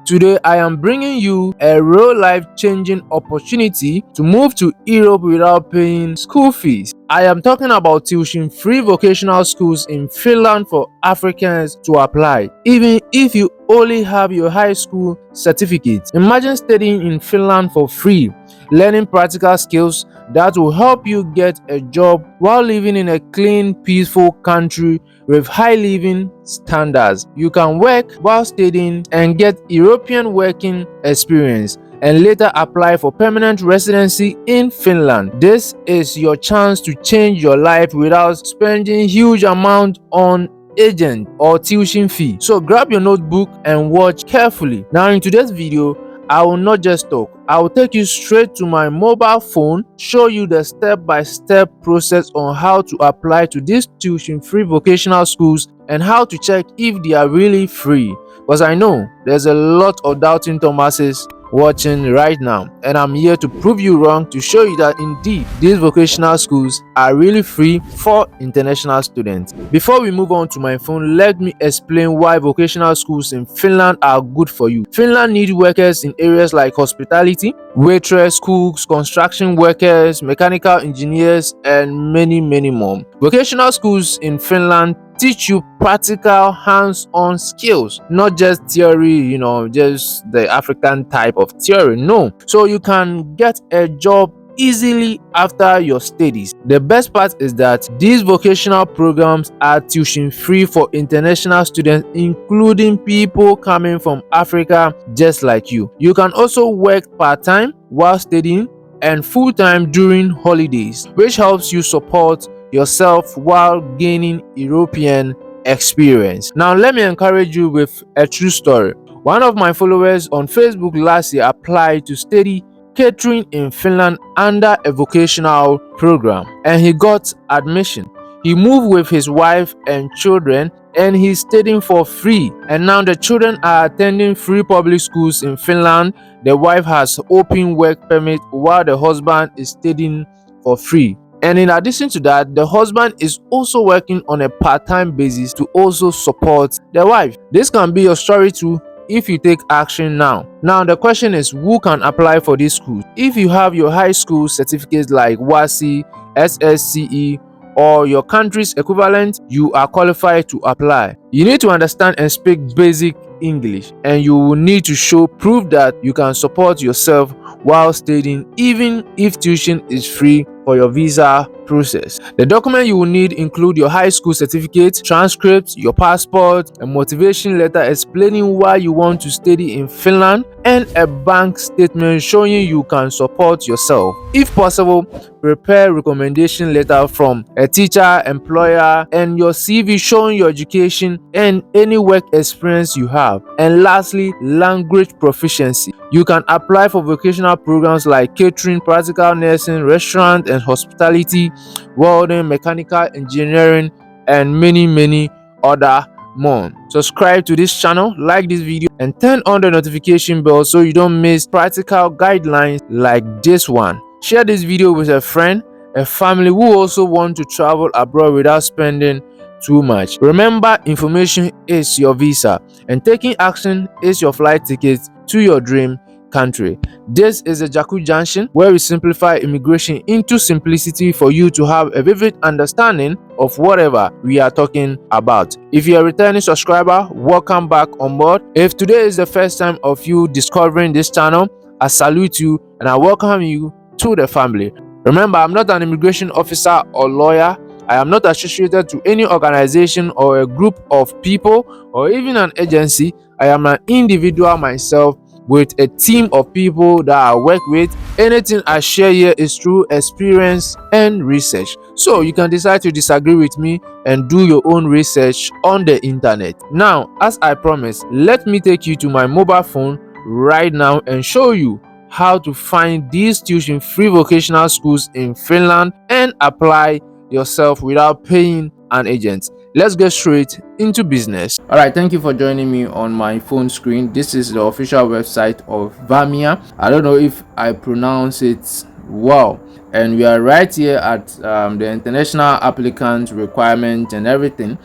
Today, I am bringing you a real life-changing opportunity to move to Europe without paying school fees. I am talking about tuition-free vocational schools in Finland for Africans to apply, even if you only have your high school certificate. Imagine studying in Finland for free, learning practical skills that will help you get a job while living in a clean, peaceful country with high living standards. You can work while studying and get European working experience and later apply for permanent residency in Finland. This is your chance to change your life without spending huge amount on agent or tuition fee. So grab your notebook and watch carefully. Now in today's video, I will not just talk. I will take you straight to my mobile phone, show you the step-by-step process on how to apply to these tuition-free vocational schools and how to check if they are really free. Because I know there's a lot of doubting Thomases watching right now, and I'm here to prove you wrong, to show you that indeed these vocational schools are really free for international students. Before we move on to my phone, let me explain why vocational schools in Finland are good for you. Finland needs workers in areas like hospitality, waitress, cooks, construction workers, mechanical engineers, and many more. Vocational schools in Finland teach you practical hands-on skills, not just theory, just the African type of theory. No. So you can get a job easily after your studies. The best part is that these vocational programs are tuition free for international students, including people coming from Africa just like you. You can also work part-time while studying and full-time during holidays, which helps you support yourself while gaining European experience. Now let me encourage you with a true story. One of my followers on Facebook last year applied to study catering in Finland under a vocational program and he got admission. He moved with his wife and children and he's studying for free, and now the children are attending free public schools in Finland. The wife has open work permit while the husband is studying for free. And in addition to that, the husband is also working on a part-time basis to also support the wife. This can be your story too if you take action now. Now the question is, who can apply for this school? If you have your high school certificates like WASI, SSCE, or your country's equivalent, you are qualified to apply. You need to understand and speak basic English, and you will need to show proof that you can support yourself while studying, even if tuition is free for your visa process. The document you will need include your high school certificate, transcripts, your passport, a motivation letter explaining why you want to study in Finland, and a bank statement showing you can support yourself. If possible, prepare recommendation letter from a teacher, employer, and your CV showing your education and any work experience you have. And lastly, language proficiency. You can apply for vocational programs like catering, practical nursing, restaurant and hospitality, welding, mechanical engineering, and many other more. Subscribe to this channel, like this video, and turn on the notification bell so you don't miss practical guidelines like this one. Share this video with a friend, a family who also want to travel abroad without spending too much. Remember, information is your visa, and taking action is your flight ticket to your dream country. This is a Jaku Junction, where we simplify immigration into simplicity for you to have a vivid understanding of whatever we are talking about. If you're a returning subscriber, welcome back on board. If today is the first time of you discovering this channel, I salute you and I welcome you to the family. Remember, I'm not an immigration officer or lawyer. I am not associated to any organization or a group of people or even an agency. I am an individual myself with a team of people that I work with. Anything I share here is through experience and research. So you can decide to disagree with me and do your own research on the internet. Now, as I promised, let me take you to my mobile phone right now and show you how to find these tuition-free vocational schools in Finland and apply yourself without paying an agent. Let's get straight into business. All right, thank you for joining me on my phone screen. This is the official website of Vamia. I don't know if I pronounce it well, and we are right here at the international applicant requirement and everything.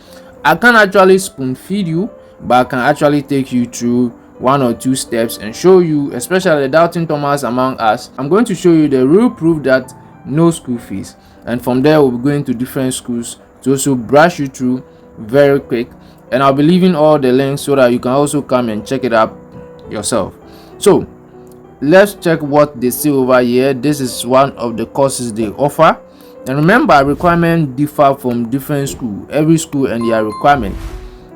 I can actually spoon feed you, but I can actually take you through one or two steps and show you, especially the doubting Thomas among us. I'm going to show you the real proof that no school fees, and from there we'll be going to different schools to also brush you through very quick, and I'll be leaving all the links so that you can also come and check it up yourself. So let's check what they say over here. This is one of the courses they offer, and remember, requirements differ from different schools. Every school and their requirement.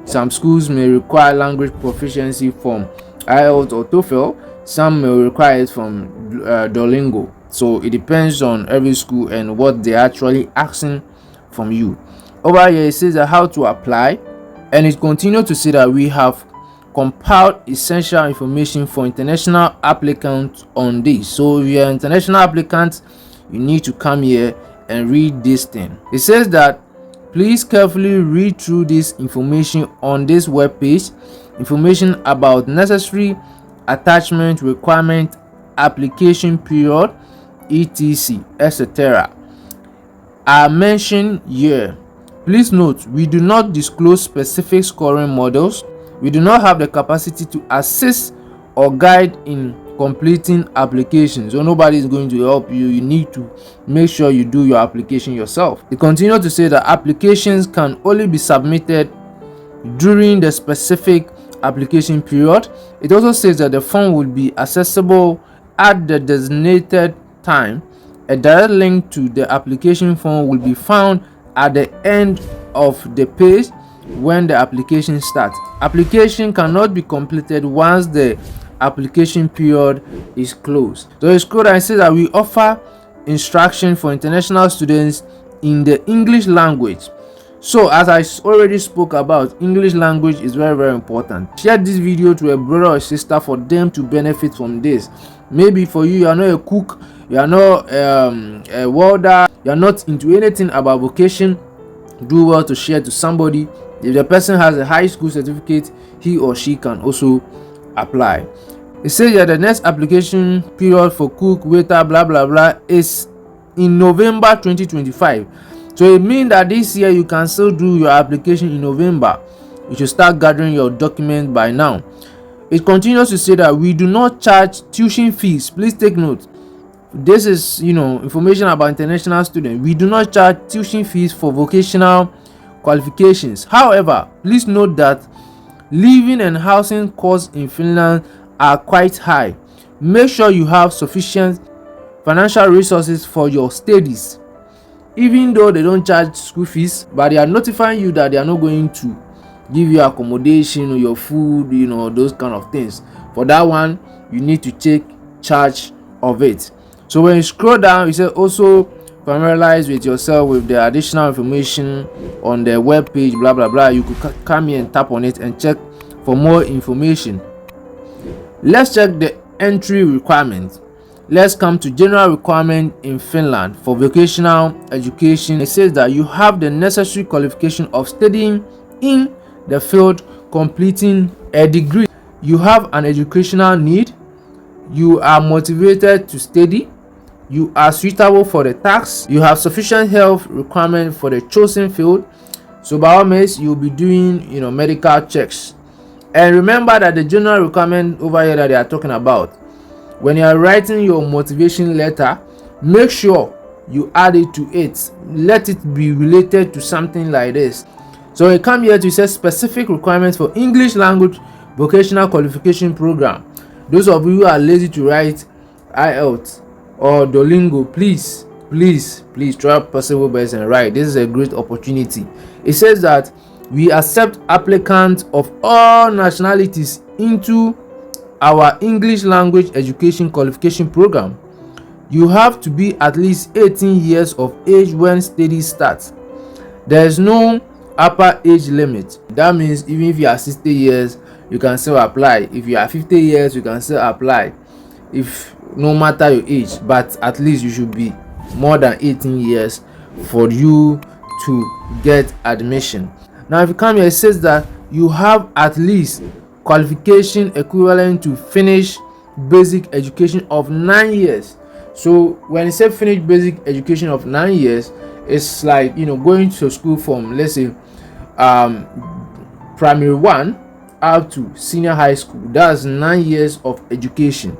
Some schools may require language proficiency from IELTS or TOEFL. Some may require it from Duolingo. So it depends on every school and what they're actually asking from you. Over here it says that how to apply, and it continues to say that we have compiled essential information for international applicants on this. So if you're an international applicant, you need to come here and read this thing. It says that please carefully read through this information on this web page. Information about necessary attachment, requirement, application period, etc., etc. are mentioned here. Please note, we do not disclose specific scoring models. We do not have the capacity to assist or guide in completing applications, so nobody is going to help you. You need to make sure you do your application yourself. They continue to say that applications can only be submitted during the specific application period. It also says that the form will be accessible at the designated time. A direct link to the application form will be found at the end of the page when the application starts. Application cannot be completed once the application period is closed. So it's cool that it says that we offer instruction for international students in the English language. So as I already spoke about, English language is very, very important. Share this video to a brother or sister for them to benefit from this. Maybe for you, you are not a cook, you are not a welder, you are not into anything about vocation. Do well to share to somebody. If the person has a high school certificate, he or she can also apply. It says that the next application period for cook, waiter, blah blah blah is in November 2025. So it means that this year you can still do your application in November. You should start gathering your document by now. It continues to say that we do not charge tuition fees. Please take note. This is information about international students. We do not charge tuition fees for vocational qualifications. However, please note that living and housing costs in Finland are quite high. Make sure you have sufficient financial resources for your studies. Even though they don't charge school fees, but they are notifying you that they are not going to give you accommodation or your food, those kind of things. For that one, you need to take charge of it. So when you scroll down, you say also familiarize with yourself with the additional information on the web page, blah blah blah. You could come here and tap on it and check for more information. Let's check the entry requirements. Let's come to general requirement in Finland for vocational education. It says that you have the necessary qualification of studying in the field, completing a degree. You have an educational need. You are motivated to study. You are suitable for the task. You have sufficient health requirement for the chosen field. So by all means, you'll be doing medical checks. And remember that the general requirement over here that they are talking about, when you are writing your motivation letter, make sure you add it to it. Let it be related to something like this. So I come here to say specific requirements for English language vocational qualification program. Those of you who are lazy to write IELTS or Duolingo, please try possible best and write. This is a great opportunity. It says that we accept applicants of all nationalities into our English language education qualification program. You have to be at least 18 years of age when studies start. There is no upper age limit. That means even if you are 60 years, you can still apply. If you are 50 years, you can still apply. If no matter your age, but at least you should be more than 18 years for you to get admission. Now if you come here, it says that you have at least qualification equivalent to finish basic education of 9 years. So when you say finish basic education of 9 years, it's like going to school from, let's say, primary 1 up to senior high school. That's 9 years of education.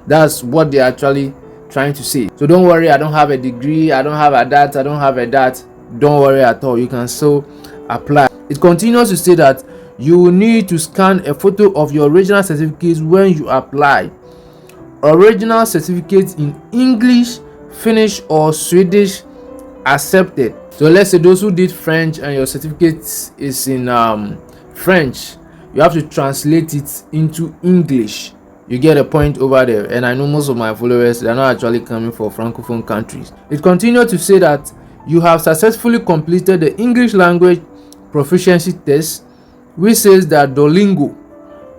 That's what they're actually trying to say. So don't worry, I don't have a degree, I don't have a that, I don't have a that. Don't worry at all, you can still apply. It continues to say that you will need to scan a photo of your original certificates when you apply. Original certificates in English, Finnish or Swedish accepted. So let's say those who did French and your certificate is in French, you have to translate it into English. You get a point over there. And I know most of my followers, they're not actually coming from francophone countries. It continued to say that you have successfully completed the English language proficiency test, which says that Duolingo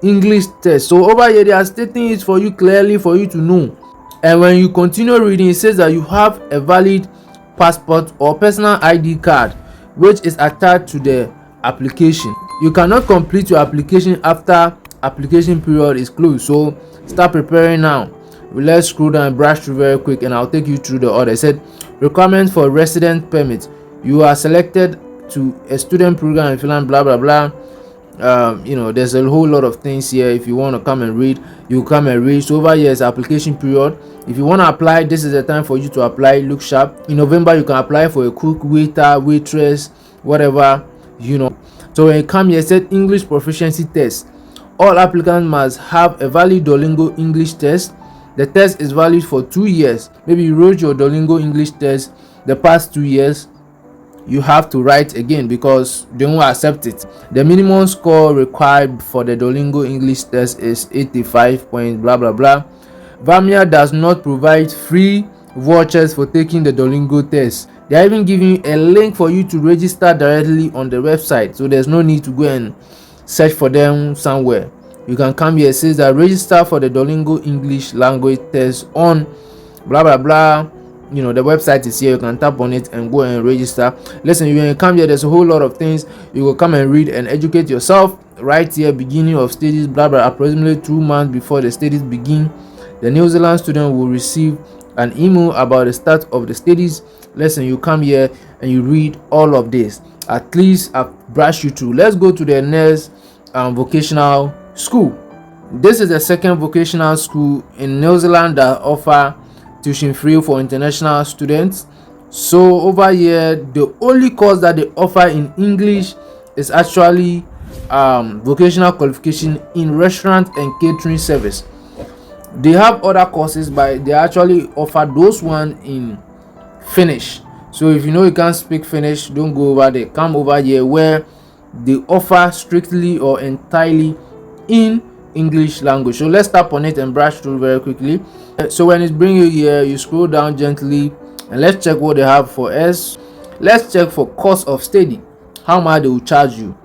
English test. So over here they are stating it for you clearly for you to know. And when you continue reading, it says that you have a valid passport or personal ID card which is attached to the application. You cannot complete your application after application period is closed, so start preparing now. Let's scroll down and brush through very quick and I'll take you through the order. It said requirements for resident permit. You are selected to a student program in Finland, blah blah blah. There's a whole lot of things here. If you want to come and read, you come and read. So over here is application period. If you want to apply, this is the time for you to apply. Look sharp. In November you can apply for a cook, waiter, waitress, whatever. So when you come here, it said English proficiency test. All applicants must have a valid Duolingo English test. The test is valid for 2 years. Maybe you wrote your Duolingo English test the past 2 years, you have to write again because they won't accept it. The minimum score required for the Duolingo English test is 85 points, blah blah blah. Vamia does not provide free vouchers for taking the Duolingo test. They are even giving you a link for you to register directly on the website, so there's no need to go and search for them somewhere. You can come here. It says that register for the Duolingo English language test on blah blah blah. The website is here. You can tap on it and go and register. Listen, when you come here, there's a whole lot of things you will come and read and educate yourself right here. Beginning of studies, blah blah. Approximately 2 months before the studies begin, the New Zealand student will receive an email about the start of the studies. Listen, you come here and you read all of this. At least I've brushed you through. Let's go to the next vocational school. This is the second vocational school in New Zealand that offer tuition free for international students. So over here, the only course that they offer in English is actually vocational qualification in restaurant and catering service. They have other courses, but they actually offer those one in Finnish. So if you can't speak Finnish, don't go over there. Come over here where they offer strictly or entirely in English language. So let's tap on it and brush through very quickly. So when it's bringing you here, you scroll down gently and let's check what they have for us. Let's check for cost of study, how much they will charge you.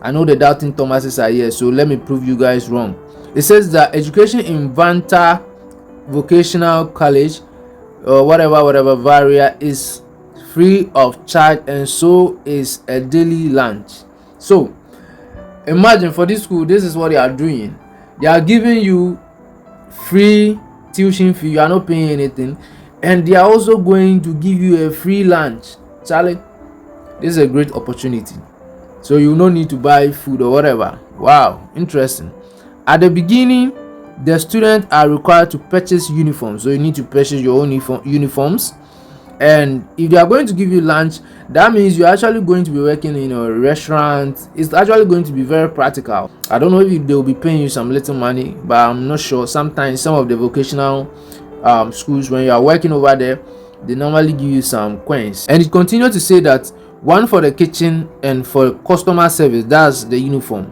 I know the doubting Thomases are here, so let me prove you guys wrong. It says that education in Vanta Vocational College or whatever Varia is free of charge, and so is a daily lunch. So imagine for this school, this is what they are doing. They are giving you free tuition fee, you are not paying anything, and they are also going to give you a free lunch. Charlie, this is a great opportunity, so you no need to buy food or whatever. Wow, interesting. At the beginning, the students are required to purchase uniforms, so you need to purchase your own uniforms. And if they are going to give you lunch, that means you're actually going to be working in a restaurant. It's actually going to be very practical. I don't know if they'll be paying you some little money, but I'm not sure. Sometimes some of the vocational schools, when you are working over there, they normally give you some coins. And it continues to say that one for the kitchen and for customer service, that's the uniform,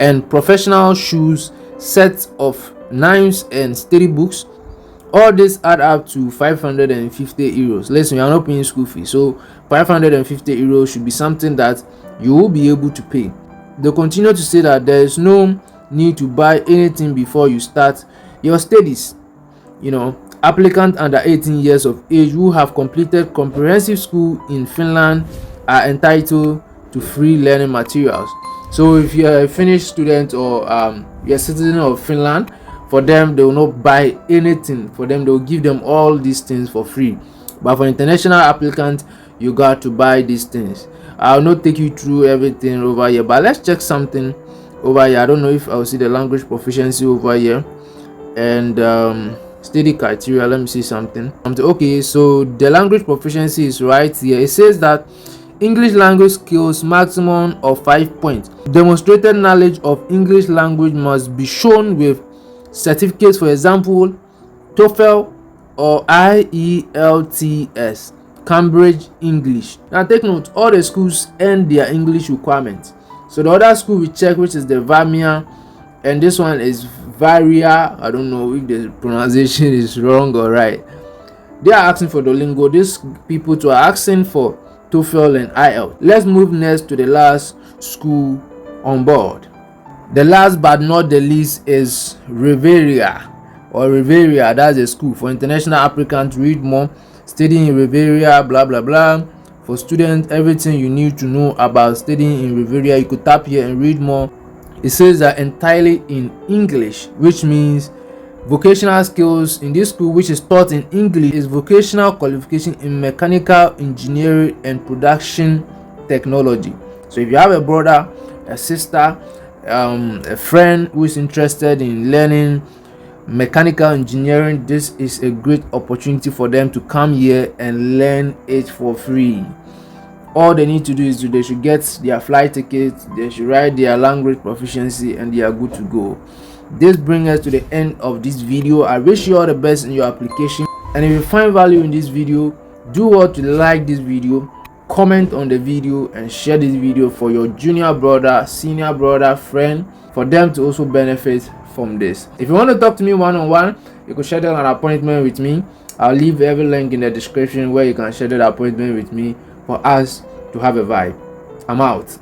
and professional shoes, sets of knives and study books. All this add up to 550 euros. Listen, you are not paying school fees, so 550 euros should be something that you will be able to pay. They continue to say that there is no need to buy anything before you start your studies. Applicants under 18 years of age who have completed comprehensive school in Finland are entitled to free learning materials. So if you're a Finnish student or you're a citizen of Finland, for them they will not buy anything. For them, they will give them all these things for free. But for international applicants, you got to buy these things. I'll not take you through everything over here, but let's check something over here. I don't know if I'll see the language proficiency over here, and study criteria. Let me see something. Okay, so the language proficiency is right here. It says that English language skills maximum of 5 points. Demonstrated knowledge of English language must be shown with certificates, for example TOEFL or IELTS, Cambridge English. Now take note, all the schools end their English requirements. So the other school we check, which is the Vamia, and this one is Varia. I don't know if the pronunciation is wrong or right. They are asking for Duolingo. These people too are asking for TOEFL and IELTS. Let's move next to the last school on board. The last but not the least is Riveria or Riveria. That's a school for international applicants. Read more, studying in Riveria, blah blah blah. For students, everything you need to know about studying in Riveria, you could tap here and read more. It says that entirely in English, which means vocational skills in this school, which is taught in English, is vocational qualification in mechanical engineering and production technology. So if you have a brother, a sister, a friend who is interested in learning mechanical engineering, this is a great opportunity for them to come here and learn it for free. All they need to do is they should get their flight tickets, they should write their language proficiency, and they are good to go. This brings us to the end of this video. I wish you all the best in your application, and if you find value in this video, do what to like this video, comment on the video, and share this video for your junior brother, senior brother, friend, for them to also benefit from this. If you want to talk to me one-on-one, you can schedule an appointment with me. I'll leave every link in the description where you can schedule an appointment with me for us to have a vibe. I'm out.